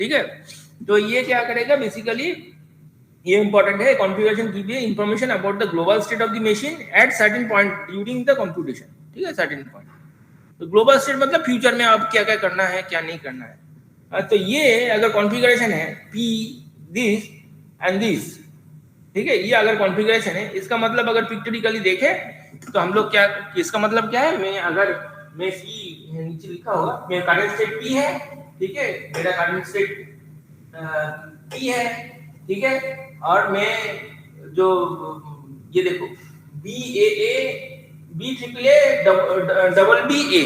ठीक है। तो ये क्या करेगा बेसिकली, ये इंपॉर्टेंट है, configuration give you information about the global state of the machine at certain point during the computation. ठीक है, सर्टेन पॉइंट। तो ग्लोबल स्टेट मतलब फ्यूचर में अब क्या क्या करना है, क्या नहीं करना है। तो ये अगर कॉन्फ़िगरेशन है पी दिस एंड दिस, ठीक है, ये अगर कॉन्फ़िगरेशन है, इसका मतलब अगर पिक्चरिकली देखें तो हम लोग क्या, इसका मतलब क्या है, मैं पी नीचे लिखा होगा, मेरा करंट स्टेट पी है, ठीक है, मेरा करंट स्टेट पी है, ठीक है, और मैं जो ये देखो B A B triple A double B A,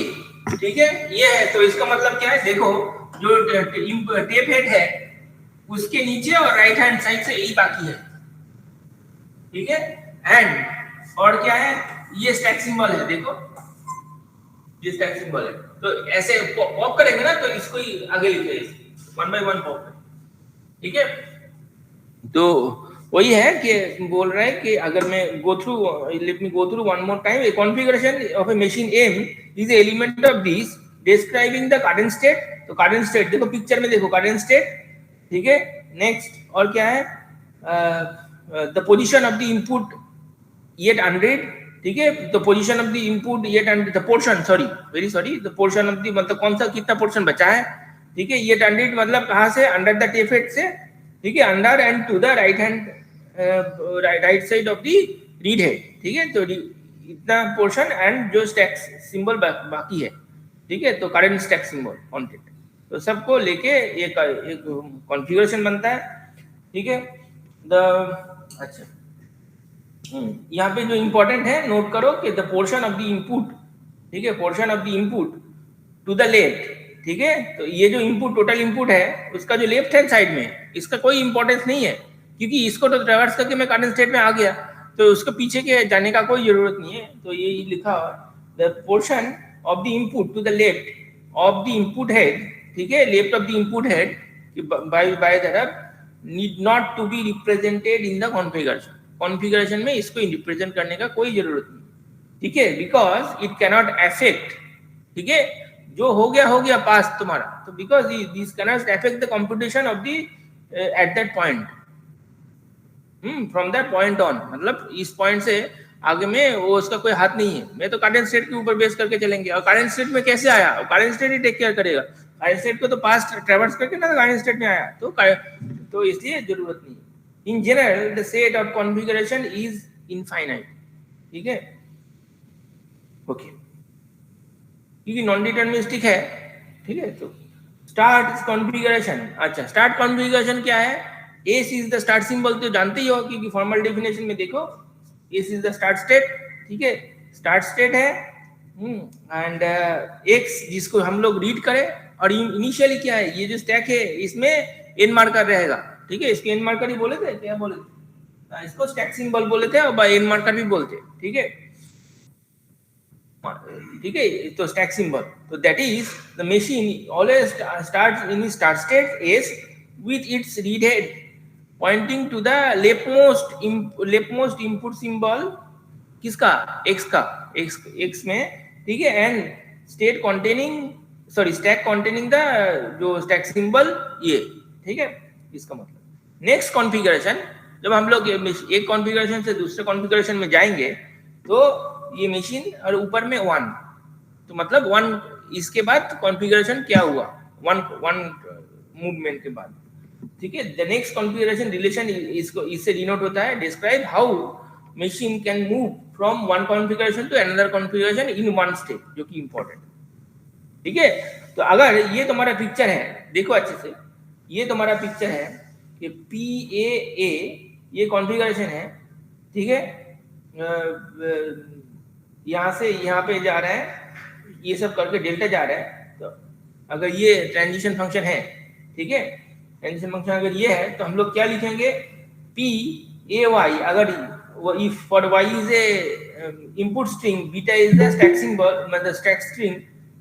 ठीक है, ये है। तो इसका मतलब क्या है, देखो जो टेप हेड है उसके नीचे और राइट हैंड साइड से यही बाकी है, ठीक है। एंड और क्या है, ये स्टैक सिंबल है, देखो ये स्टैक सिंबल है। तो ऐसे पॉप करेंगे ना, तो इसको ही आगे लिखे, वन बाय वन पॉप, ठीक है। तो वही है कि बोल रहा है कि अगर मैं go through, let me go through one more time, a configuration of a machine M is a element of this describing the current state. तो करंट स्टेट देखो, पिक्चर में देखो करंट स्टेट, ठीक है। नेक्स्ट और क्या है, the position of the input yet unread, ठीक है। तो position of the input yet unread, the portion, sorry very sorry, the portion of the मतलब कौन सा कितना पोर्शन बचा है, ठीक है। येट अनरीड मतलब कहां से, अंडर द टेप हेड से, ठीक है, under and to the right hand right side of the read head, ठीक है। तो इतना पोर्शन एंड जो स्टैक सिंबल बाकी है, ठीक है। तो करंट स्टैक सिंबल कंटेंट, तो सबको लेके एक कॉन्फ़िगरेशन बनता है, ठीक है। अच्छा, यहाँ पे जो इंपॉर्टेंट है नोट करो कि the portion of the input, ठीक है, portion of the input to the left, ठीक है। तो ये जो इनपुट, टोटल इनपुट है, उसका जो लेफ्ट हैंड साइड में, इसका कोई इंपॉर्टेंस नहीं है, क्योंकि इसको तो ट्रैवर्स करके मैं करंट स्टेट में आ गया, तो उसके पीछे के जाने का कोई जरूरत नहीं है। तो ये लिखा हुआ the portion of the input to the left of the input head, ठीक है, left of the input head बाय तरफ need not to be represented in the configuration. Configuration में इसको रिप्रेजेंट करने का कोई जरूरत नहीं, ठीक है, बिकॉज इट कैनॉट अफेक्ट, ठीक है, जो हो गया पास तुम्हारा, तो because this cannot affect the computation of the at that point, from that point on, मतलब इस पॉइंट से आगे में वो उसका कोई हाथ नहीं है। मैं तो करंट स्टेट के ऊपर बेस करके चलेंगे, और करंट स्टेट में कैसे आया, करंट स्टेट ही टेक केयर करेगा, करंट स्टेट को तो पास ट्रैवर्स करके ना करंट स्टेट में आया, तो इसलिए जरूरत नहीं। In general the set of configuration is infinite, ठीक है, ओके, क्योंकि नॉन डिटरमिनिस्टिक है, ठीक है। तो स्टार्ट कॉन्फ़िगरेशन, अच्छा स्टार्ट कॉन्फ़िगरेशन क्या है, S is the start symbol, तो जानते ही हो, क्योंकि फॉर्मल डेफिनेशन में देखो S is the start state, ठीक है, स्टार्ट स्टेट है, एंड एक्स जिसको हम लोग रीड करें, और इनिशियली क्या है, ये जो स्टैक है इसमें एन मार्कर रहेगा, ठीक है, इसके एन मार्कर ही बोले थे, क्या बोले थे, इसको स्टैक सिंबल बोले थे, और एन मार्कर भी बोलते, ठीक है, ठीक है। तो स्टैक सिंबल, तो that is the machine always starts in start state S with its read head pointing to the leftmost input symbol किसका, x का, x में, ठीक है, and state containing, sorry stack containing the जो stack symbol ये, ठीक है, इसका मतलब। नेक्स्ट कॉन्फ़िगरेशन, जब हम लोग एक कॉन्फ़िगरेशन से दूसरे कॉन्फ़िगरेशन में जाएंगे, तो ये मशीन और ऊपर में 1, तो मतलब 1, इसके बाद कॉन्फ़िगरेशन क्या हुआ, वन मूवमेंट के बाद, ठीक है। द नेक्स्ट कॉन्फ़िगरेशन रिलेशन इसको इससे डिनोट होता है, describe how machine can move from one configuration to another configuration in one step, जो कि इंपॉर्टेंट, ठीक है। तो अगर ये तुम्हारा पिक्चर है, देखो अच्छे से, ये तुम्हारा पिक्चर है कि पी ए ये कॉन्फ़िगरेशन है, ठीक है, यहाँ से यहाँ पे जा रहा है, ये सब करके डेल्टा जा रहा है। तो अगर ये ट्रांजिशन फंक्शन है, ठीक है, ट्रांजिशन फंक्शन अगर ये है, तो हम लोग क्या लिखेंगे, पी ए वाई, अगर if for Y is a input string, beta is the stack symbol, मतलब स्टैक स्ट्रिंग,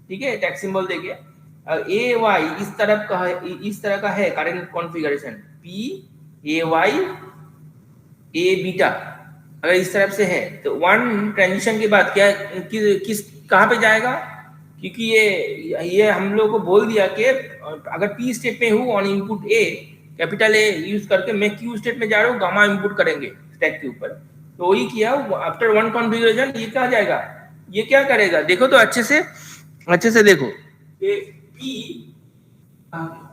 ठीक है, स्टैक सिंबल देके, ए वाई इस तरह का है current configuration, P A Y A beta अगर इस तरफ से है, तो वन ट्रांजिशन के बाद क्या किस कहाँ पे जाएगा, क्योंकि ये हम लोग को बोल दिया कि अगर पी स्टेट में हूँ on input A, capital A use करके मैं क्यू स्टेट में जा रहा हूँ, गामा इनपुट करेंगे स्टैक के ऊपर। तो वही किया, आफ्टर वन कॉन्फ़िगरेशन ये क्या जाएगा, ये क्या करेगा देखो तो अच्छे से देखो कि पी, हाँ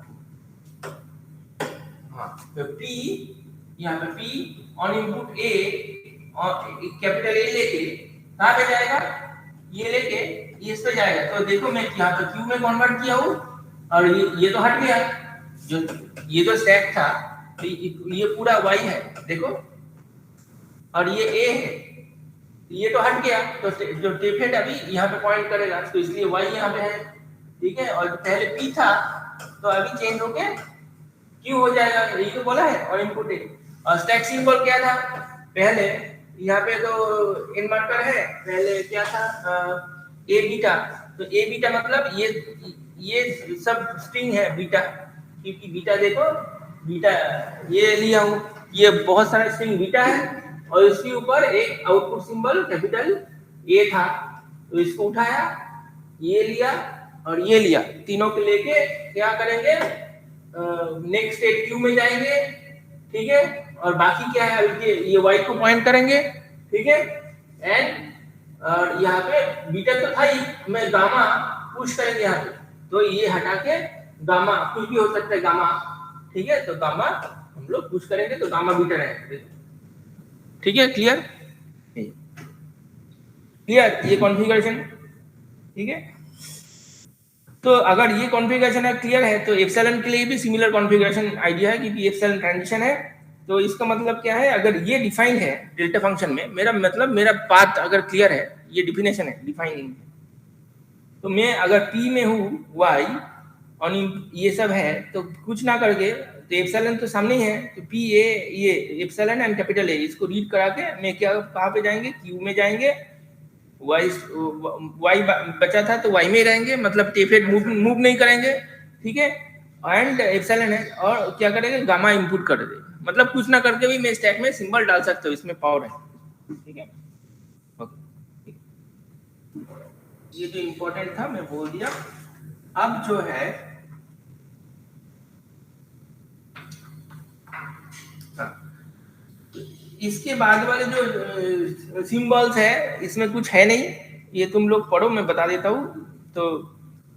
तो पी, यहाँ पे पी ऑन इनपुट ए और कैपिटल ए लेके कहाँ पे जाएगा, ये लेके ये इस पे जाएगा। तो देखो मैं यहाँ पे क्यू में कन्वर्ट किया हूँ और ये तो हट गया, जो ये तो स्टैक था तो ये पूरा y है देखो, और ये a है, ये तो हट गया। तो जो टेप अभी यहाँ पे पॉइंट करेगा, तो इसलिए y यहाँ पे है, ठीक है। और पहले p था तो अभी चेंज होके q हो जाएगा, यही तो बोला है। और इनपुट ए, और स्टैक सिंबल क्या था पहले, यहाँ पे तो इन मार्कर है, पहले क्या था ए बीटा। तो ए बीटा मतलब ये सब स्ट्रिंग है बीटा, क्योंकि बीटा देखो, बीटा ये लिया हूँ, ये बहुत सारा स्ट्रिंग बीटा है और इसके ऊपर एक आउटपुट सिंबल कैपिटल ए था, तो इसको उठाया, ये लिया और ये लिया, तीनों को लेके क्या करेंगे, नेक्स्ट स्टेट क्यू में जाएंगे, ठीक है। और बाकी क्या है, अभी ये y को पॉइंट करेंगे, ठीक है। एंड और यहाँ पे बीटा तो था ही, मैं गामा पुश करेंगे यहाँ पे, तो ये हटा के गामा, कुछ भी हो सकता है गामा, ठीक है। तो गामा हम लोग पुश करेंगे तो गामा बीटा रहेगा, ठीक है। क्लियर ये कॉन्फ़िगरेशन, ठीक है। तो अगर ये कॉन्फ़िगरेशन है क्लियर है, तो एप्सिलॉन के लिए भी सिमिलर कॉन्फ़िगरेशन आइडिया है, क्योंकि एप्सिलॉन ट्रांजिशन है। तो इसका मतलब क्या है, अगर ये डिफाइन है डेल्टा फंक्शन में, मेरा मतलब मेरा पाथ अगर क्लियर है, ये डिफिनेशन है डिफाइनिंग, तो मैं अगर p में हूँ y और ये सब है, तो कुछ ना करके, तो एप्सिलॉन तो सामने ही है, तो p a ये एप्सिलॉन एंड कैपिटल ए, इसको रीड करा के मैं क्या कहाँ पे जाएंगे, q में जाएंगे, y बचा था तो y में रहेंगे, मतलब टेफेड मूव नहीं करेंगे, ठीक है। एंड एप्सिलॉन है, और क्या करेंगे, गामा इनपुट कर दे, मतलब कुछ ना करके भी मैं स्टैक में सिंबल डाल सकता हूँ, इसमें पावर है, ठीक है। ये जो इम्पोर्टेंट था मैं बोल दिया। अब जो है इसके बाद वाले जो सिंबल्स है, इसमें कुछ है नहीं, ये तुम लोग पढ़ो, मैं बता देता हूँ। तो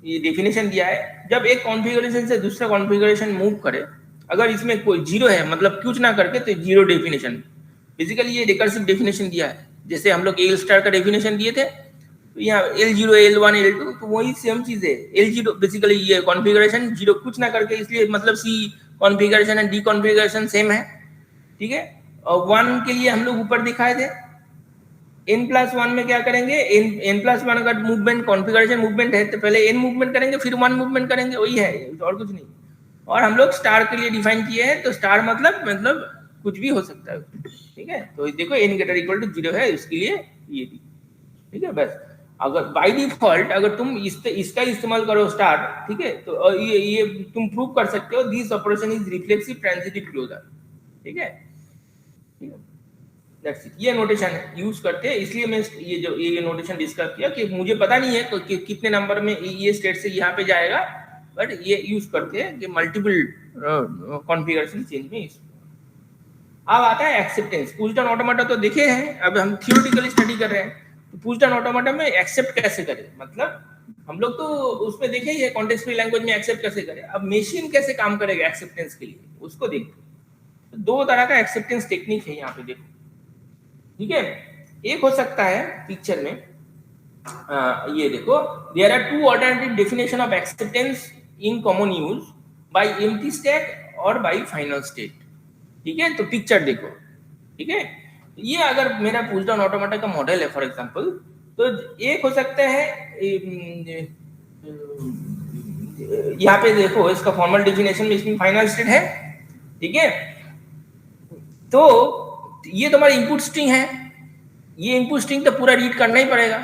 ये डेफिनेशन दिया है, जब एक कॉन्फ़िगरेशन से दूसरा कॉन्फ़िगरेशन मूव करे, अगर इसमें कोई जीरो है, मतलब कुछ ना करके, तो जीरो डेफिनेशन, बेसिकली ये रिकर्सिव डेफिनेशन दिया है। जैसे हम लोग एल स्टार का डेफिनेशन दिए थे, तो यहाँ L0, L1, L2, तो वही सेम चीज है। L0 बेसिकली ये कॉन्फ़िगरेशन जीरो कुछ ना करके, इसलिए मतलब C configuration and D configuration same है, ठीक है। और 1 के लिए हम लोग ऊपर दिखाए थे, n+1 में क्या करेंगे, n+1 अगर मूवमेंट कॉन्फ़िगरेशन मूवमेंट है, तो पहले n मूवमेंट करेंगे, फिर 1 मूवमेंट करेंगे, वही है और कुछ नहीं। और हम लोग स्टार के लिए डिफाइन किए हैं, तो स्टार मतलब कुछ भी हो सकता है, ठीक है। तो देखो n ग्रेटर इक्वल टू 0 है, उसके लिए ये, ठीक है। बस अगर बाय डिफॉल्ट अगर तुम इसका इस्तेमाल करो स्टार, ठीक है, तो ये तुम प्रूव कर सकते हो, this operation is reflexive transitive closure, ठीक है। दैट्स इट, ये नोटेशन यूज करते हैं, इसलिए मैं ये नोटेशन डिस्कस किया कि मुझे पता नहीं है कि कितने नंबर में ये स्टेट से यहाँ पे जाएगा, बट ये यूज करते हैं कि मल्टीपल कॉन्फ़िगरेशन चेंज में। अब आता है एक्सेप्टेंस। पुश डाउन ऑटोमेटा तो देखे हैं, अब हम थियोरेटिकली स्टडी कर रहे हैं। तो पुश डाउन ऑटोमेटा में एक्सेप्ट कैसे करें, मतलब हम लोग तो उसमें देखे ही है कॉन्टेक्स्ट फ्री लैंग्वेज में एक्सेप्ट कैसे करें। अब मशीन कैसे काम करेगा एक्सेप्टेंस के लिए, उसको देखते हैं। तो दो तरह का एक्सेप्टेंस टेक्निक है यहाँ पे, देखो, ठीक है। एक हो सकता है पिक्चर में, ये देखो, there are two alternative definition of acceptance in common use by empty stack और बाय फाइनल स्टेट, ठीक है। तो पिक्चर देखो, ठीक है। ये अगर मेरा पुश डाउन ऑटोमेटा का मॉडल है फॉर एग्जांपल, तो एक हो सकता है, यहाँ पे देखो इसका फॉर्मल डेफिनेशन में इसमें फाइनल स्टेट है, ठीक है। तो ये तुम्हारी इनपुट स्ट्रिंग है, ये इनपुट स्ट्रिंग तो पूरा रीड करना ही पड़ेगा,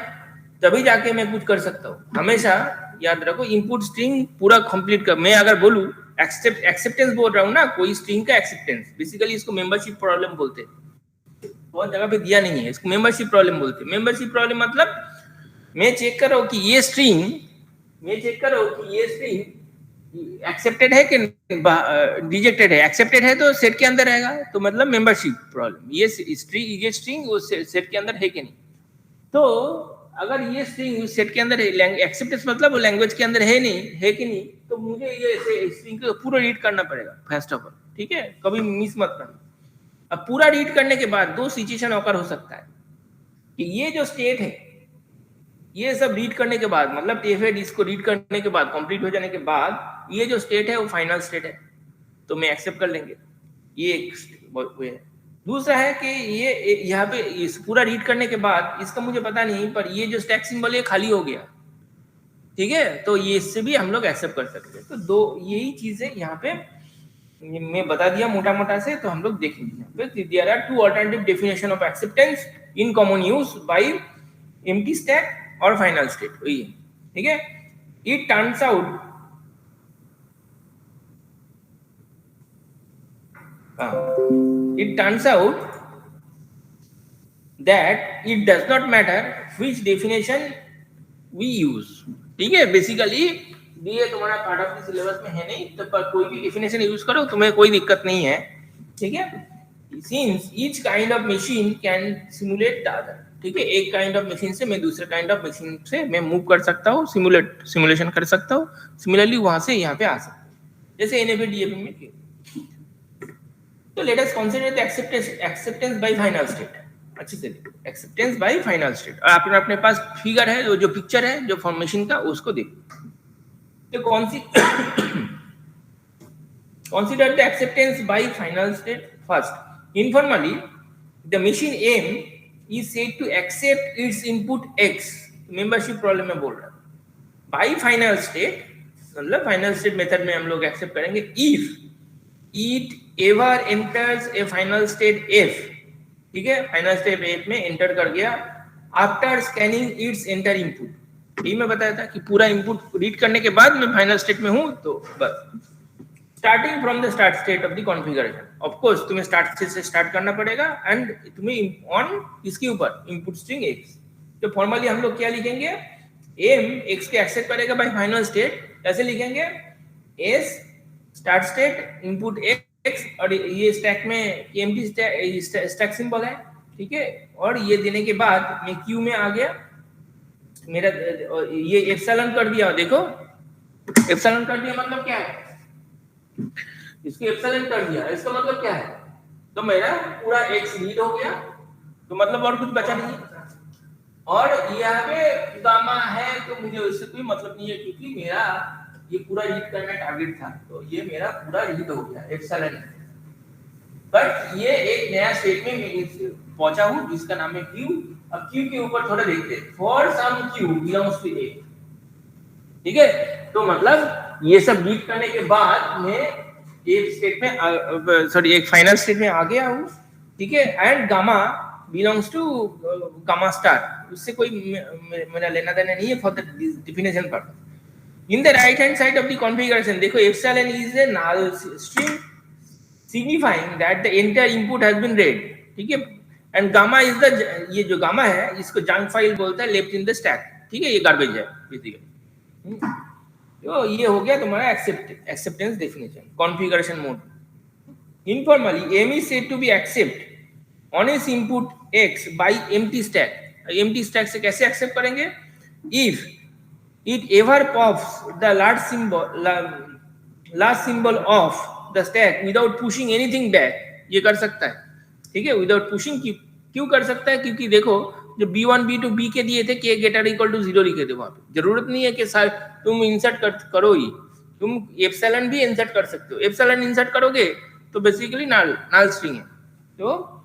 तभी जाके मैं कुछ कर सकता हूँ। हमेशा याद रखो, इनपुट स्ट्रिंग पूरा कंप्लीट कर। मैं अगर बोलूं एक्सेप्टेंस बोल रहा हूँ ना, कोई स्ट्रिंग का एक्सेप्टेंस, बेसिकली इसको मेंबरशिप प्रॉब्लम बोलते हैं, बहुत जगह पे दिया नहीं है, इसको मेंबरशिप प्रॉब्लम बोलते हैं। मेंबरशिप प्रॉब्लम मतलब मैं चेक कर रहा हूँ कि ये स्ट्रिंग मैं चेक करो कि ये स्ट्रिंग एक्सेप्टेड है कि रिजेक्टेड है। एक्सेप्टेड है तो सेट के अंदर रहेगा, तो मतलब मेंबरशिप प्रॉब्लम। ये स्ट्रिंग वो सेट के अंदर है कि नहीं। तो अगर ये स्ट्रिंग सेट के अंदर है, एक्सेप्टेंस मतलब वो लैंग्वेज के अंदर है नहीं, है कि नहीं, तो मुझे ये स्ट्रिंग को पूरा रीड करना पड़ेगा फर्स्ट ऑफ ऑल, ठीक है, कभी मिस मत करना। अब पूरा रीड करने के बाद दो सिचुएशन ऑकर हो सकता है कि ये जो स्टेट है, ये सब रीड करने के बाद, मतलब टेफेड इसको रीड करने के बाद, कंप्लीट हो जाने के बाद, ये जो स्टेट है वो फाइनल स्टेट है, तो मैं एक्सेप्ट कर लेंगे। ये एक वे है। दूसरा है कि ये यहाँ पे इस पूरा रीड करने के बाद इसका मुझे पता नहीं, पर ये जो स्टैक सिंबल है खाली हो गया, ठीक है, तो ये इससे भी हम लोग एक्सेप्ट कर सकते हैं। तो दो यही चीज है यहाँ पे मैं बता दिया मोटा मोटा से, तो हम लोग देखेंगे। There are two alternative definition of acceptance in common use by empty stack और फाइनल स्टेट, वही है, ठीक है। It turns out it turns out that it does not matter which definition we use, ठीक है। बेसिकली ये तुम्हारा part of the syllabus में है नहीं, तो पर कोई भी डेफिनेशन यूज करो तुम्हें कोई दिक्कत नहीं है, ठीक है। Since each kind of machine can simulate the other, ठीक है, एक काइंड ऑफ मशीन से मैं दूसरे काइंड ऑफ मशीन से मैं मूव कर सकता हूँ, सिमुलेशन कर सकता हूँ, सिमिलरली वहां से यहाँ पे आ सकता हूँ, जैसे एनएफए डीएफए में किया। तो let us consider the acceptance bye final state. अच्छे से एक्सेप्टेंस बाय फाइनल स्टेट, और आपने अपने पास फिगर है, जो पिक्चर है जो फॉर्मेशन का, उसको देखो। तो consider the acceptance by final state first. Informally, the machine M is said to accept its input X, membership problem में बोल रहा है। by final state मतलब फाइनल स्टेट मेथड में हम लोग एक्सेप्ट करेंगे if it ever enters a final state F, ठीक है, फाइनल स्टेट F में एंटर कर गया after scanning it's enter input. ये मैं बताया था कि पूरा इनपुट रीड करने के बाद मैं फाइनल स्टेट में हूं, तो बस starting from the start state of the configuration. Of course तुम्हें स्टार्ट से स्टार्ट करना पड़ेगा, एंड तुम्हें ऑन इसके ऊपर इनपुट स्ट्रिंग x। तो फॉर्मली हम लोग क्या लिखेंगे, m x के एक्सेप्ट करेगा बाय फाइनल स्टेट, ऐसे लिखेंगे s start state input x, और ये स्टैक में एम्प्टी स्टैक सिंबल है, ठीक है, और ये देने के बाद मैं q में आ गया, मेरा ये एप्सिलॉन कर दिया, देखो एप्सिलॉन कर दिया मतलब क्या है, इसको एप्सिलॉन कर दिया, इसका मतलब क्या है, तो मेरा पूरा x रीड हो गया, तो मतलब और कुछ बचा नहीं। और यहाँ पे गामा है तो मुझे उससे कोई मतलब नहीं है, क्योंकि मेरा ये पूरा रीड करना टारगेट था, तो ये मेरा पूरा रीड हो गया एप्सिलॉन। बट ये एक नया स्टेट में मैं पहुंचा हूं जिसका नाम है q। अब q के ऊपर थोड़ा देखते हैं, for some q belongs to a, ठीक है, तो मतलब ये सब रीड करने के बाद मैं एक स्टेट में सॉरी एक फाइनल स्टेट में आ गया हूं, ठीक है, and gamma belongs to gamma star, उससे कोई मेरा लेना देना नहीं है for the definition purpose. In the right hand side of the configuration देखो epsilon is a null string signifying that the entire input has been read, ठीक है, एंड गामा इज द, ये जो गामा है इसको जंक फाइल बोलता है, left in the stack, ठीक है, ये गार्बेज है बेसिकली। तो ये हो गया तुम्हारा acceptance definition configuration mode. Informally m is said to be accept on its input x by empty stack। empty stack से कैसे एक्सेप्ट करेंगे, if it ever pops the last symbol of the stack without pushing anything back, ये कर सकता है, ठीक है, without pushing. क्यों कर सकता है, क्योंकि देखो जो b1 b2 b के दिए थे k greater equal to 0 लिखे थे, वहां पे जरूरत नहीं है कि तुम इंसर्ट करो ही, तुम एप्सिलॉन भी इंसर्ट कर सकते हो। एप्सिलॉन इंसर्ट करोगे तो बेसिकली नल स्ट्रिंग है। तो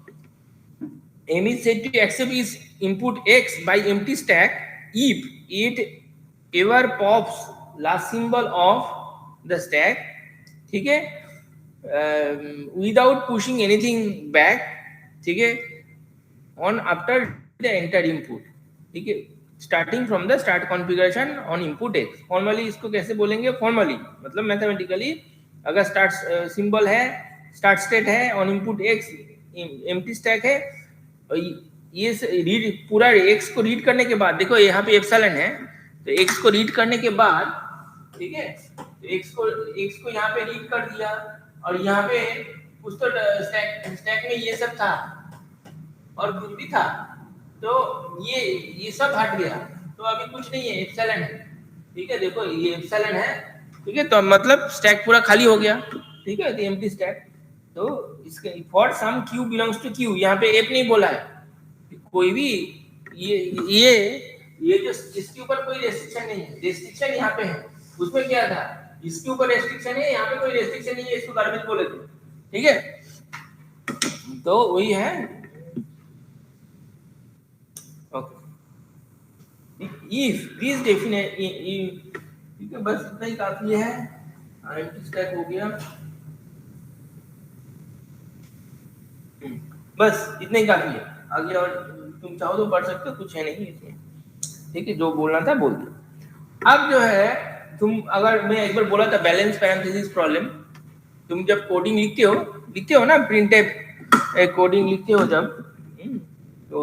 m is said to accept its input x by empty stack if it ever pops last symbol of the stack, ठीक है, विदाउट पुशिंग एनीथिंग बैक, ठीक है, on after the enter input, ठीक है, starting from the start configuration on input x। Formally इसको कैसे बोलेंगे, formally मतलब मैथमेटिकली अगर स्टार्ट सिंबल है, स्टार्ट स्टेट है, on input x empty stack है, ये रीड पूरा x को रीड करने के बाद देखो यहाँ पे एप्सिलॉन है, तो x को रीड करने के बाद, ठीक है, तो x को यहाँ पे रीड कर दिया, और यहाँ पे कुछ तो स्टैक में ये सब था और कुछ भी था, तो ये सब हट गया, तो अभी कुछ नहीं है, एप्सिलॉन है, ठीक है, देखो ये एप्सिलॉन है, ठीक है, तो मतलब स्टैक पूरा खाली हो गया, ठीक है, एम्प्टी स्टैक। तो इसके for some q belongs to q, यहाँ पे एप नहीं बोला है, कोई भी ये जो इसके ऊपर कोई रेस्ट्रिक्शन नहीं है, रेस्ट्रिक्शन यहाँ पे है, उसमें क्या था, इसके ऊपर रेस्ट्रिक्शन है, यहाँ पे कोई रेस्ट्रिक्शन नहीं है, इसको गार्बेज बोले थे, ठीक है, तो वही है। ओके, इफ दिस डेफिनेट, ठीक है, बस इतना ही काफी है, एम्प्टी स्टैक हो गया, बस इतना ही काफी है, आगे और तुम चाहो तो पढ़ सकते हो, कुछ है नहीं इसमें, ठीक है, जो बोलना था बोल दिया। अब जो है तुम, अगर मैं एक बार बोला था बैलेंस पैरेंथेसिस प्रॉब्लम, तुम जब कोडिंग लिखते हो ना, प्रिंटफ कोडिंग लिखते हो जब, तो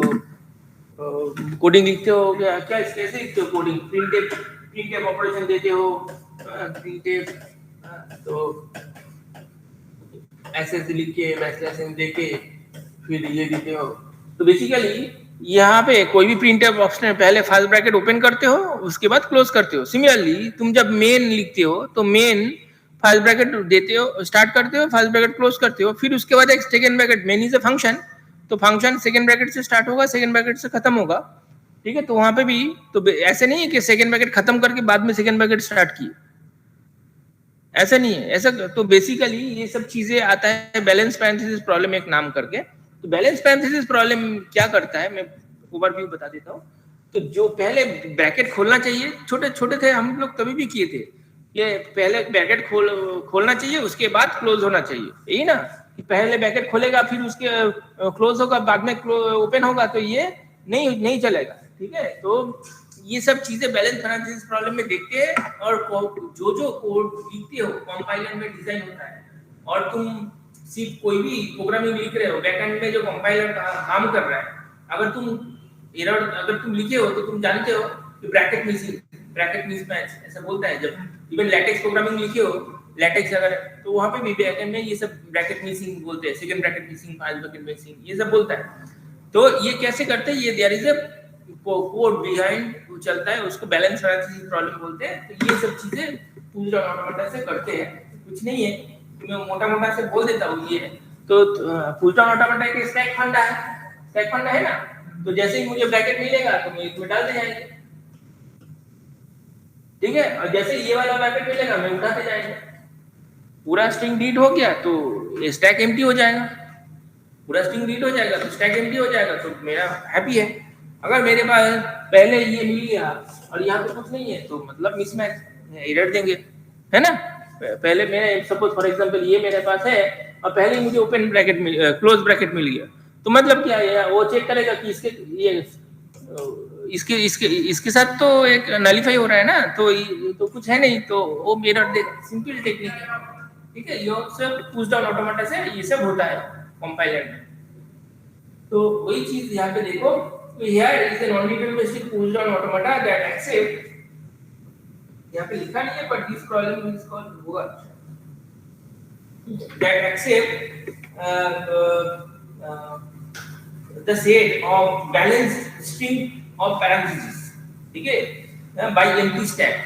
कोडिंग लिखते हो क्या कैसे लिखते हो कोडिंग, प्रिंटफ ऑपरेशन देते हो, प्रिंटफ, तो ऐसे लिख के मैसेज दे के फिर ये देते हो, तो बेसिकली यहाँ पे कोई भी प्रिंटफ ऑप्शन पहले फर्स्ट ब्रैकेट ओपन करते हो, उसके बाद क्लोज करते हो। सिमिलरली तुम जब मेन लिखते हो तो मेन फर्स्ट ब्रैकेट देते हो, स्टार्ट करते हो, फर्स्ट ब्रैकेट क्लोज करते हो, फिर उसके बाद एक second bracket, main is a function, तो फंक्शन सेकंड ब्रैकेट से स्टार्ट होगा, सेकंड ब्रैकेट से खत्म होगा, ठीक है, तो वहां पे भी तो ऐसे नहीं है कि सेकंड ब्रैकेट खत्म करके बाद में सेकंड ब्रैकेट स्टार्ट किए, ऐसा नहीं है, ऐसा तो बेसिकली ये सब चीजें आता है बैलेंस पैरेंथेसिस प्रॉब्लम एक नाम करके। तो बैलेंस पैरेंथेसिस प्रॉब्लम क्या करता है, मैं ओवरव्यू बता देता हूँ। तो जो पहले ब्रैकेट खोलना चाहिए, छोटे छोटे थे हम लोग तभी भी किए थे, ये पहले ब्रैकेट खोलना चाहिए, उसके बाद क्लोज होना चाहिए, यही ना, पहले ब्रैकेट खोलेगा फिर उसके क्लोज होगा, बाद में ओपन होगा, तो ये नहीं चलेगा, ठीक है। तो ये सब चीजें बैलेंस पैरेंथेसिस प्रॉब्लम में देखते हैं, और जो कोड लिखते हो कंपाइलर में डिजाइन होता है, और तुम सिर्फ कोई भी प्रोग्रामिंग लिख रहे हो, बैकएंड में जो कंपाइलर काम कर रहा है, अगर तुम लिखे हो तो तुम जानते हो कि ब्रैकेट मिसिंग, ब्रैकेट मिसमैच ऐसा बोलता है। जब इवन लैटेक्स प्रोग्रामिंग लिखे हो, लैटेक्स अगर, तो वहां पे भी बैकएंड में ये सब ब्रैकेट मिसिंग बोलते हैं, second bracket missing, first bracket missing, ये सब बोलता है। तो ये कैसे करते हैं, ये there is a code behind चलता है, उसको बैलेंस पैरेंथेसिस प्रॉब्लम बोलते हैं। तो ये सब चीजें पूरा ऑटोमेटा से करते हैं, कुछ नहीं है, मैं मोटा से बोल देता हूँ। ये तो पूरा ऑटोमेटा एक स्टैक फंडा है ना, तो जैसे ही मुझे ब्रैकेट मिलेगा तो मैं इसमें डालते जाएंगे, ठीक है, और जैसे ये वाला ब्रैकेट मिलेगा मैं उठाते जाएंगे, पूरा स्ट्रिंग रीड हो गया तो स्टैक एम्प्टी हो जाएगा, पूरा स्ट्रिंग रीड हो जाएगा तो स्टैक एम्प्टी हो जाएगा, तो मेरा हैप्पी है। अगर मेरे पास पहले ये मिल गया और यहाँ पे कुछ नहीं है, तो मतलब मिसमैच, एरर देंगे, है ना। पहले मेरे सपोज फॉर एग्जांपल ये मेरे पास है और पहले ही मुझे ओपन ब्रैकेट क्लोज ब्रैकेट मिल गया, तो मतलब क्या है, वो चेक करेगा कि इसके साथ तो एक नलिफाई हो रहा है ना, तो कुछ है नहीं, तो वो एरर देगा। सिंपल टेक्निक है, ठीक है, ये सब पुश डाउन ऑटोमेटा से ये सब होता है कंपाइलर में। तो वही चीज यहाँ पे देखो, तो here is a non-deterministic push down automata that accept, यहाँ पे लिखा नहीं है but this problem is called होगा, that accept the set of balanced string of parentheses, ठीक है, by empty stack।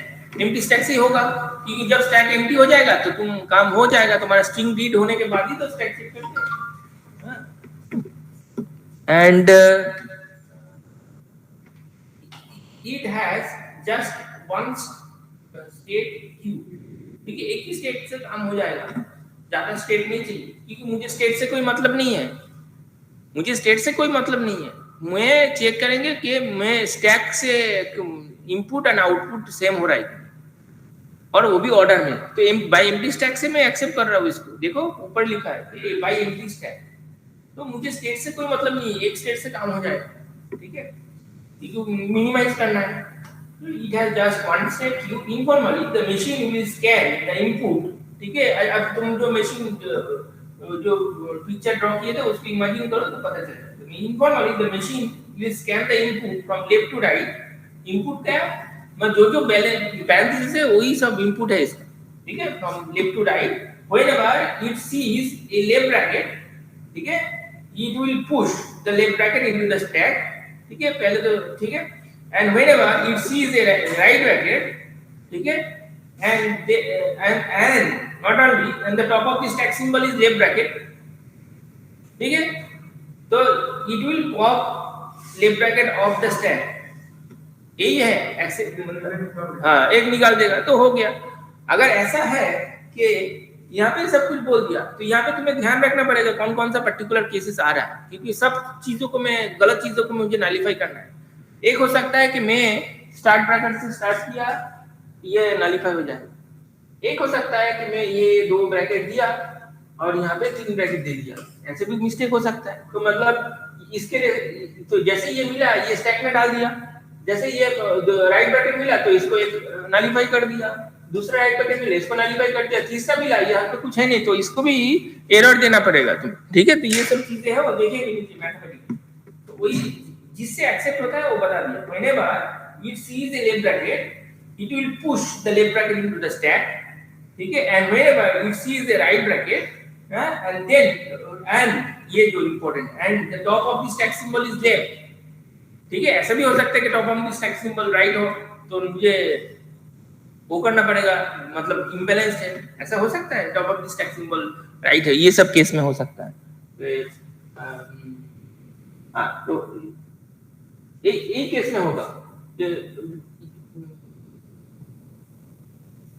empty stack से होगा, क्योंकि जब stack empty हो जाएगा तो तुम काम हो जाएगा, तुम्हारा string read होने के बाद ही तो stack check करते हैं, and it has just one state q, ठीक है, एक ही स्टेट से काम हो जाएगा, ज्यादा स्टेट नहीं चाहिए, क्योंकि मुझे स्टेट से कोई मतलब नहीं है, मैं चेक करेंगे कि मैं स्टैक से इनपुट एंड आउटपुट सेम हो रहा है, और वो भी ऑर्डर में। तो बाय एम्प्टी स्टैक से मैं एक्सेप्ट कर रहा हूँ इसको, देखो ऊपर लिखा है बाय एम्प्टी स्टैक, तो मुझे स्टेट से कोई मतलब नहीं है, एक स्टेट से काम हो जाएगा, ठीक है, मिनिमाइज करना है। It has just one step. You informally the machine will scan the input, ठीक है। अब तुम जो मशीन जो पिक्चर ड्रॉ किए थे उसको इमेजिन करो तो पता चलेगा। Informally the machine will scan the input from left to right. Input क्या है, जो जो पैरेंथेसिस है वही सब इनपुट है इसका, ठीक है, from left to right. Whenever it sees a left bracket, ठीक है, it will push the left bracket into the stack, ठीक है, पहले तो ठीक है, and whenever it sees a right bracket, ठीक है, and not only and the top of the stack symbol is left bracket, ठीक है, तो it will pop left bracket of the stack, यही है हाँ, एक निकाल देगा तो हो गया। अगर ऐसा है कि यहाँ पे सब कुछ बोल दिया तो यहाँ पे तुम्हें ध्यान रखना पड़ेगा कौन कौन सा पर्टिकुलर केसेस आ रहा है, क्योंकि सब चीजों को मैं गलत चीजों को मुझे नलिफाई करना है। एक हो सकता है कि मैं स्टार्ट ब्रैकेट से स्टार्ट किया, ये नलिफाई हो जाए। एक हो सकता है कि मैं ये 2 ब्रैकेट दिया और यहाँ पे 3 ब्रैकेट दे दिया, ऐसे भी मिस्टेक हो सकता है। तो मतलब इसके तो जैसे ये मिला ये स्टैक में डाल दिया, जैसे ये राइट ब्रैकेट मिला तो इसको एक नलिफाई कर दिया, दूसरा राइट ब्रैकेट मिला इसको नलिफाई कर दिया, तीसरा मिला यहाँ पे कुछ है नहीं तो इसको भी एरर देना पड़ेगा तुम, ठीक है। तो ये सब चीजें हैं वो देखेंगे नीचे मैथमेटिक्स, तो वही जिससे एक्सेप्ट होता है वो बता दिया। Whenever it sees a left bracket it will push the left bracket into the stack, ठीक है, and whenever it sees the right bracket, and then and ये जो important and the top of the stack symbol is left, ठीक है। ऐसा भी हो सकता है कि top of the stack symbol right हो तो मुझे वो करना पड़ेगा, मतलब इम्बैलेंस्ड है, ऐसा हो सकता है। top of the stack symbol right है, ये सब केस में हो सकता है। हाँ, तो एक केस में होगा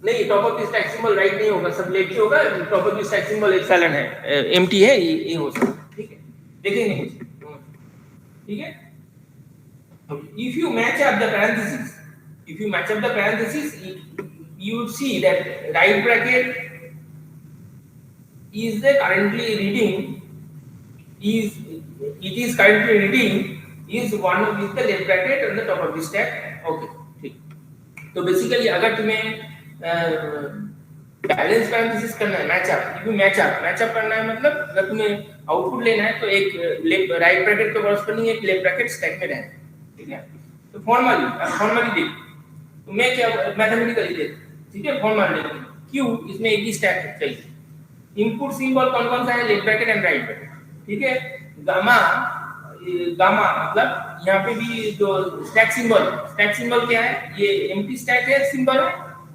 नहीं, top of the stack symbol right नहीं होगा, सब लेफ्ट ही होगा। Top of the stack symbol एक साइलेंट है, एम्प्टी है, ये हो सकता है, ठीक है, देखेंगे, ठीक है। If you match up the parenthesis, you would see that right bracket is currently reading is one with the left bracket on the top of the stack, okay, ठीक। तो बेसिकली अगर तुम्हें बैलेंस पैरेंथेसिस करना है, matchup करना है, मतलब अगर तुम्हें आउटपुट लेना है तो एक लेफ्ट राइट ब्रैकेट के कॉरस्पॉन्डिंग एक लेफ्ट ब्रैकेट स्टैक में रहना, ठीक है। तो फॉर्मली देख, तो मैं क्या मैथमेटिकली देख, ठीक है, फॉर्मली देख, क्यों इसमें एक ही स्टैक चाहिए, इनपुट सिंबल कौन कौन सा है, left bracket and right bracket, ठीक है। गामा मतलब यहाँ पे भी जो स्टैक सिंबल क्या है, ये एम्प्टी स्टैक है सिंबल है,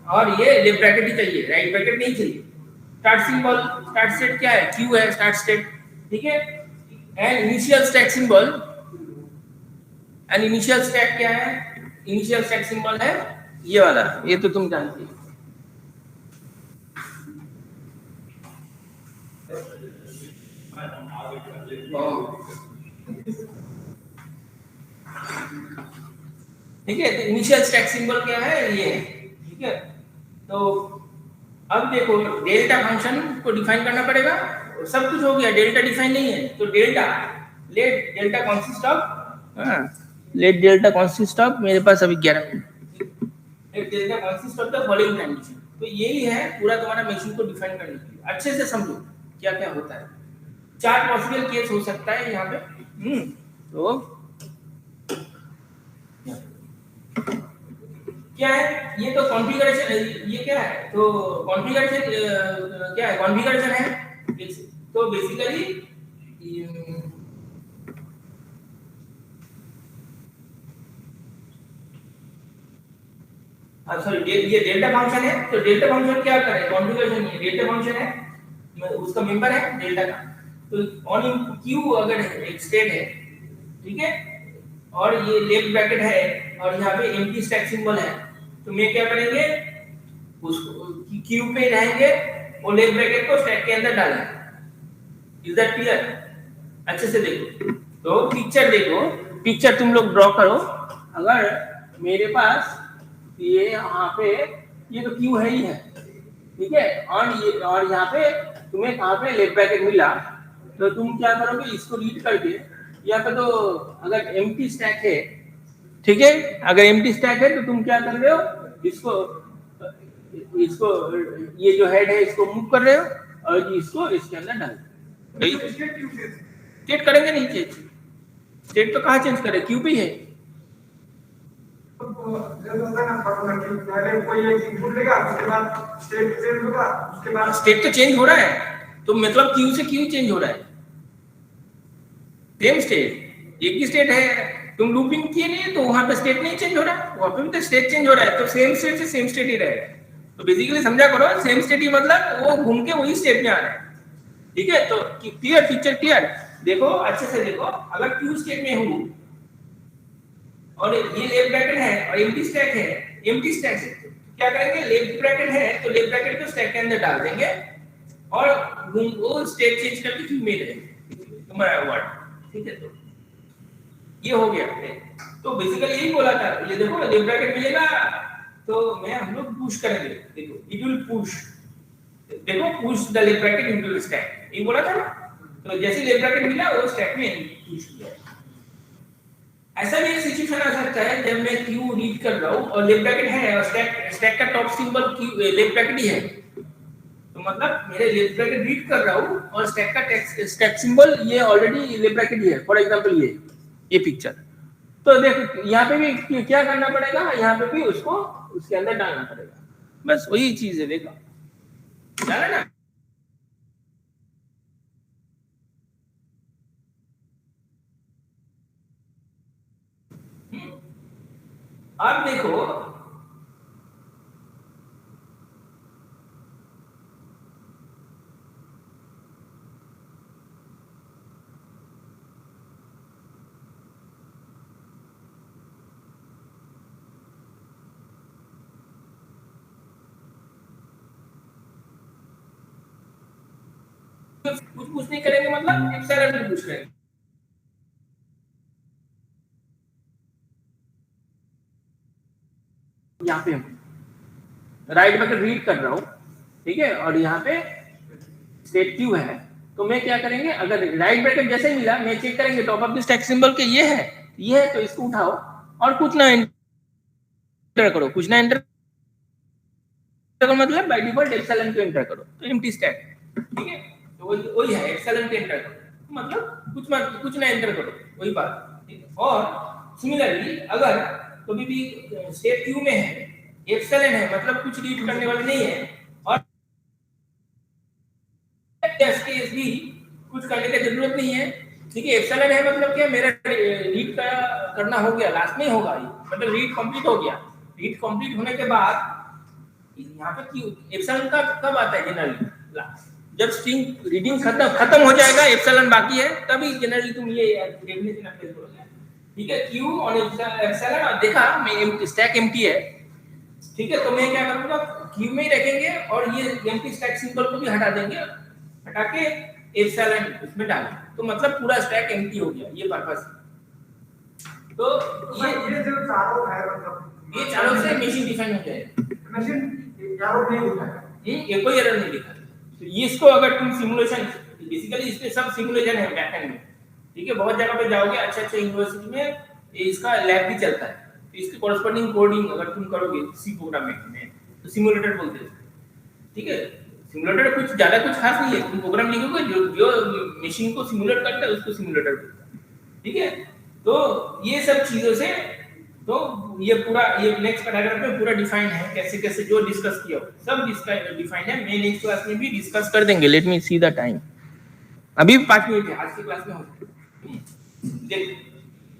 और ये लेफ्ट ब्रैकेट ही चाहिए, राइट ब्रैकेट नहीं चाहिए। स्टार्ट स्टेट क्या है, क्यू है स्टार्ट स्टेट, ठीक है। एंड इनिशियल स्टैक क्या है, इनिशियल स्टैक सिंबल है ये वाला, ये तो तुम जानते हो। ठीक है, तो इनिशियल स्टैक सिंबल क्या है, ये, ठीक है। तो अब देखो डेल्टा फंक्शन को डिफाइन करना पड़ेगा, सब कुछ हो गया, डेल्टा डिफाइन नहीं है तो लेट डेल्टा कंसिस्ट ऑफ मेरे पास अभी 11 minute, let delta consist of the following condition. तो यही है पूरा तुम्हारा मशीन को डिफाइन करने के लिए, अच्छे से समझो क्या क्या होता है। 4 पॉसिबल केस हो सकता है यहाँ पे, तो क्या है, ये तो कॉन्फ़िगरेशन, ये क्या है, तो कॉन्फ़िगरेशन क्या है, कॉन्फ़िगरेशन है। तो बेसिकली सॉरी ये डेल्टा फंक्शन है, तो डेल्टा फंक्शन क्या करे, कॉन्फ़िगरेशन ये डेल्टा फंक्शन है, उसका मेंबर है डेल्टा का। तो ऑन इन क्यू अगर एक स्टेट है, ठीक है, और ये लेफ्ट ब्रैकेट है और यहाँ पे एम्प्टी स्टैक सिंबल है, तो मैं क्या करेंगे, उसको क्यू पे रहेंगे और लेफ्ट ब्रैकेट को स्टैक के अंदर डालेंगे। Is that clear? अच्छे से देखो, तो पिक्चर देखो, पिक्चर तुम लोग ड्रॉ करो। अगर मेरे पास ये यहाँ पे ये तो क्यू है ही है, ठीक है, और यहाँ पे तुम्हें कहाँ पे लेफ्ट ब्रैकेट मिला, तो तुम क्या करोगे, इसको रीड करके यहाँ पे तो अगर एम्प्टी स्टैक है, ठीक है, अगर एम्प्टी स्टैक है तो तुम क्या कर रहे हो, इसको ये जो हेड है इसको मूव कर रहे हो और इसको इसके अंदर डाल रहे हो। स्टेट करेंगे नहीं, स्टेट तो कहाँ चेंज करे, क्यू पे है, स्टेट तो चेंज हो रहा है, तो मतलब क्यू से क्यू चेंज हो रहा है, सेम स्टेट एक ही स्टेट है, तुम लूपिंग किए नहीं तो वहां पे स्टेट नहीं चेंज हो रहा है, वहां पे भी तो स्टेट चेंज हो रहा है, तो सेम स्टेट से सेम स्टेट ही रहेगा। तो बेसिकली समझा करो, सेम स्टेट ही मतलब वो घूम के वही स्टेट में आ रहा है, ठीक है। तो क्लियर, पिक्चर क्लियर, देखो अच्छे से देखो, अगर क्यू स्टेट में हूं और ये लेफ्ट ब्रैकेट है और एम्प्टी स्टैक है, एम्प्टी स्टैक है, क्या करेंगे, लेफ्ट ब्रैकेट है तो लेफ्ट ब्रैकेट को स्टैक के अंदर डाल देंगे और वो स्टेट चेंज करके क्यू में रहेंगे तुम्हारा वर्ड, ठीक है। तो ये हो गया, तो बेसिकली यही बोला था, ये देखो लेफ्ट ब्रैकेट मिलेगा तो मैं हम लोग पुश करेंगे, देखो इट विल पुश, देखो push the left bracket into the stack, ये बोला था ना। तो जैसे लेफ्ट ब्रैकेट मिला वो स्टैक में पुश किया। ऐसा भी एक सिचुएशन आ सकता है जब मैं क्यू रीड कर रहा हूं और लेफ्ट ब्रैकेट है और स्टैक का top symbol Q left bracket ही है, तो मतलब मेरे लेफ्ट ब्रैकेट रीड कर रहा हूं और स्टैक का स्टैक सिंबल ये ऑलरेडी लेफ्ट ब्रैकेट ही है, फॉर एग्जांपल ये पिक्चर। तो देखो यहाँ पे भी क्या करना पड़ेगा, यहाँ पे भी उसको उसके अंदर डालना पड़ेगा, बस वही चीज है, देखो डाला ना। अब देखो कुछ नहीं करेंगे, मतलब एप्सिलॉन भी पूछ करेंगे। यहाँ पे राइट बटन रीड कर रहा हूँ, ठीक है, और यहाँ पे स्टेट क्यू है, तो मैं क्या करेंगे, अगर राइट ब्रैकेट जैसे ही मिला मैं चेक करेंगे top of the stack symbol के ये है तो इसको उठाओ और कुछ ना एंटर करो, कुछ ना एंटर करो, मतलब बाय डिफॉल्ट एप्सिलॉन को एंटर करो, तो एम्प्टी स्टैक, ठीक है। तो वही है, एप्सिलॉन को एंटर करो मतलब कुछ ना एंटर करो, वही बात, ठीक है। और सिमिलरली अगर कभी भी स्टेट क्यू में है, एप्सिलॉन है मतलब कुछ रीड करने वाले नहीं है, और केस भी कुछ करने की जरूरत नहीं है, ठीक है। एप्सिलॉन है मतलब क्या, मेरा रीड करना हो गया, लास्ट में होगा ये, मतलब रीड कंप्लीट हो गया। रीड कंप्लीट होने के बाद यहाँ पे क्यू एप्सिलॉन का कब आता है जनरली, जब स्ट्रिंग रीडिंग खत्म हो जाएगा, एप्सिलॉन बाकी है, तभी जनरली तुम ये डेफिनेशन अप्लाई करोगे, ठीक है। क्यू और एप्सिलॉन, और देखा मैं स्टैक एम्प्टी है, ठीक है, तो मैं क्या करूंगा, क्यू में ही रखेंगे और ये एम्प्टी स्टैक सिंबल को भी हटा देंगे, हटा के एप्सिलॉन उसमें डाल, तो मतलब पूरा स्टैक एम्प्टी हो गया, ये पर्पस है। तो ये जो चारों है, मतलब ये चारों से मशीन डिफाइन हो जाएगा, मशीन एरर नहीं दिखाएगा, ये कोई एरर नहीं दिखाएगा। तो ये इसको अगर तुम सिमुलेशन, बेसिकली इसमें सब सिमुलेशन है बैकएंड में, ठीक है, बहुत जगह पे जाओगे, अच्छे यूनिवर्सिटी में इसका लैब भी चलता है, तो इसके कॉरस्पॉन्डिंग कोडिंग अगर तुम करोगे सी प्रोग्रामिंग में तो सिमुलेटर बोलते हैं, ठीक है। सिमुलेटर कुछ ज्यादा कुछ खास नहीं है, तुम प्रोग्राम लिखोगे जो मशीन को सिमुलेट करता है उसको सिमुलेटर बोलते हैं, ठीक है। तो ये सब चीजों से, तो ये पूरा ये नेक्स्ट पैराग्राफ में पूरा डिफाइन है, कैसे कैसे जो डिस्कस किया सब डिफाइन है, मैं नेक्स्ट क्लास में भी डिस्कस कर देंगे। Let me see the time, अभी 5 मिनट है, आज की क्लास में हो देख,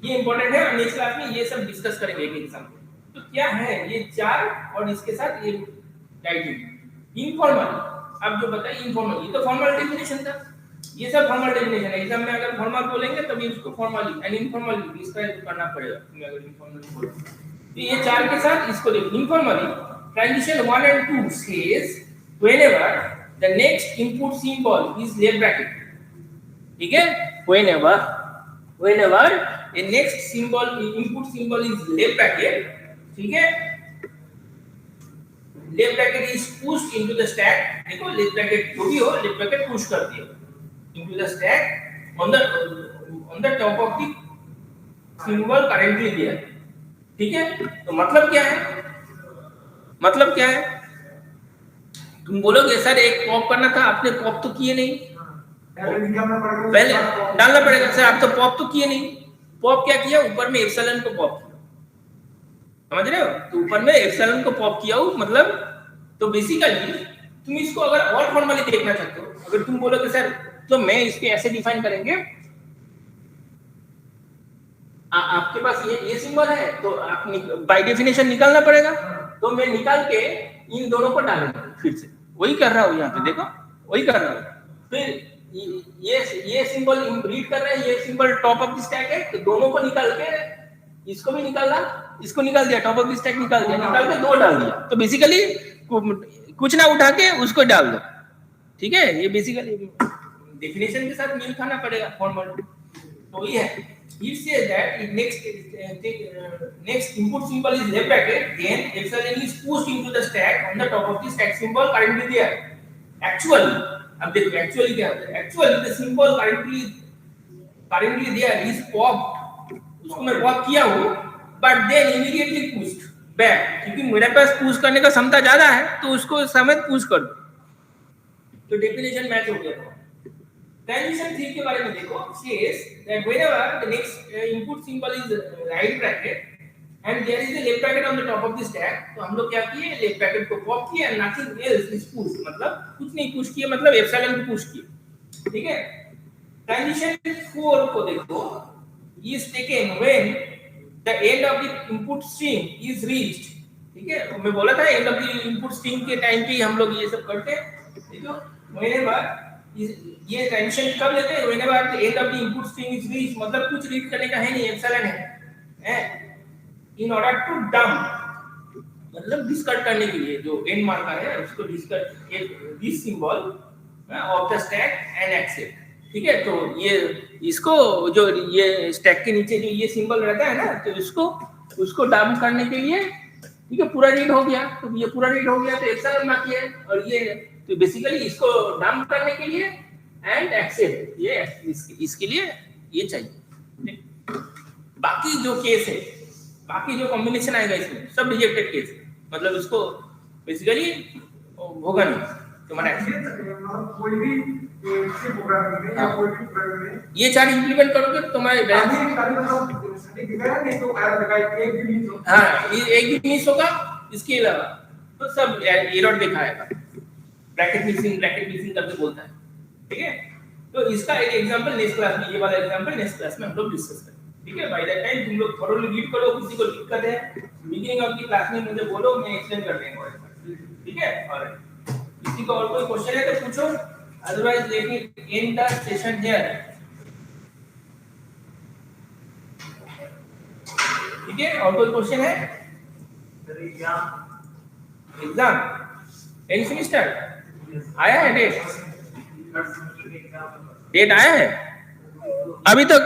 ये इंपॉर्टेंट है, और नेक्स्ट क्लास में ये सब डिस्कस करेंगे एक एग्जांपल। तो क्या है ये 4 और इसके साथ ये डाइटिंग इनफॉर्मल, अब जो बताइए इनफॉर्मल, ये तो फॉर्मल डेफिनेशन था, ये सब फॉर्मल डेफिनेशन है, एग्जाम में अगर फॉर्मल बोलेंगे तभी उसको फॉर्मली एंड इनफॉर्मली डिस्क्राइब करना पड़ेगा, तुम्हें अगर इनफॉर्मली बोलोगे तो ये 4 के साथ इसको देखो। Informally transition 1 and 2 says whenever the next input symbol is left bracket, ठीक है, whenever a next symbol input symbol is left bracket, ठीक है, left bracket is pushed into the stack, देखो left bracket जो भी हो left bracket push कर दिया into the stack on the top of the symbol currently there, ठीक है। तो मतलब क्या है, तुम बोलोगे सर एक पॉप करना था, आपने पॉप तो किए नहीं, पहले डालना पड़ेगा, सर आप तो पॉप तो किए नहीं, पॉप क्या किया, ऊपर में एप्सिलॉन को पॉप किया, समझ रहे हो? तो ऊपर में एप्सिलॉन को पॉप किया हूं मतलब, तो बेसिकली तुम इसको अगर और फॉर्मली देखना चाहते हो, अगर तुम बोलोगे सर तो मैं इसके ऐसे डिफाइन करेंगे, आपके पास ये सिंबल है तो आप बाय डेफिनेशन निकालना पड़ेगा, तो मैं निकाल के इन दोनों को डालूंगा, फिर से वही कर रहा हूँ यहाँ पे, देखो वही कर रहा हूँ। फिर ये सिंबल रीड कर रहे हैं, ये symbol top of the stack है, तो दोनों को निकाल के इसको भी निकालना, इसको निकाल दिया, टॉप ऑफ द स्टैक निकाल दिया, निकाल के दो डाल दिया, तो बेसिकली कुछ ना उठा के उसको डाल दो, ठीक है? ये बेसिकली डेफिनेशन के साथ मिल खाना पड़ेगा फॉर्मल, तो ये है। If say that if next input symbol is left bracket, then epsilon is pushed into the stack on the top of the stack symbol currently there. Actually, अब देखो actually क्या होता है? Actually the symbol currently there is popped. उसको मैं pop किया हूँ, but then immediately pushed back. क्योंकि मेरे पास push करने का क्षमता ज्यादा है, तो उसको समेत push कर दो, तो definition match हो गया। Transition 3 के बारे में देखो, says that whenever the next input symbol is right bracket and there is a left bracket on the top of the stack, तो हम लोग क्या किए, left bracket को pop किया, nothing else is pushed, मतलब कुछ नहीं push किया, मतलब epsilon को push किया, ठीक है? Transition 4 को देखो, is taken when the end of the input string is reached, ठीक है? तो मैं बोला था end of the input string के टाइम पे हम लोग ये सब करते हैं, देखो whenever ये ट्रांजिशन कब लेते हैं, whenever the end of the input string is reached, मतलब कुछ रीड करने का है नहीं, एप्सिलॉन है, in order to dump, मतलब डिस्कार्ड करने के लिए, जो एंड मार्कर है उसको discard, this symbol of the stack and accept, ठीक है? तो ये इसको जो ये स्टैक के नीचे जो ये सिंबल रहता है ना, तो उसको डंप करने के लिए, ठीक है, पूरा रीड हो गया, तो ये पूरा रीड हो गया तो एप्सिलॉन बाकी है, और ये तो बेसिकली इसको डंप करने के लिए एंड एक्सेप्ट, ये इसके लिए ये चाहिए। बाकी जो केस है, बाकी जो कॉम्बिनेशन आएगा इसमें सब रिजेक्टेड केस है, मतलब इसको बेसिकली होगा नहीं तुम्हारा कोई भी प्रोग्राम में या कोई भी प्रोग्राम में ये चार इंप्लीमेंट करोगे तो तुम्हारे एक भी मिस होगा, इसके अलावा तो सब एरर दिखाएगा, ब्रैकेट मिसिंग करके बोलता है, ठीक है? तो इसका एक एग्जांपल नेक्स्ट क्लास में, ये वाला एग्जांपल नेक्स्ट क्लास में हम लोग डिस्कस करेंगे, ठीक है? बाय दैट टाइम तुम लोग थोड़ा रीड करो, किसी को दिक्कत है बिगिनिंग ऑफ द क्लास में मुझे बोलो, मैं एक्सप्लेन कर देंगे, ठीक है? और किसी को और कोई क्वेश्चन है तो पूछो, otherwise let me and the session here, ठीक है? और कोई क्वेश्चन है? एग्जाम एंड सेमेस्टर आया है, डेट आया है अभी तक?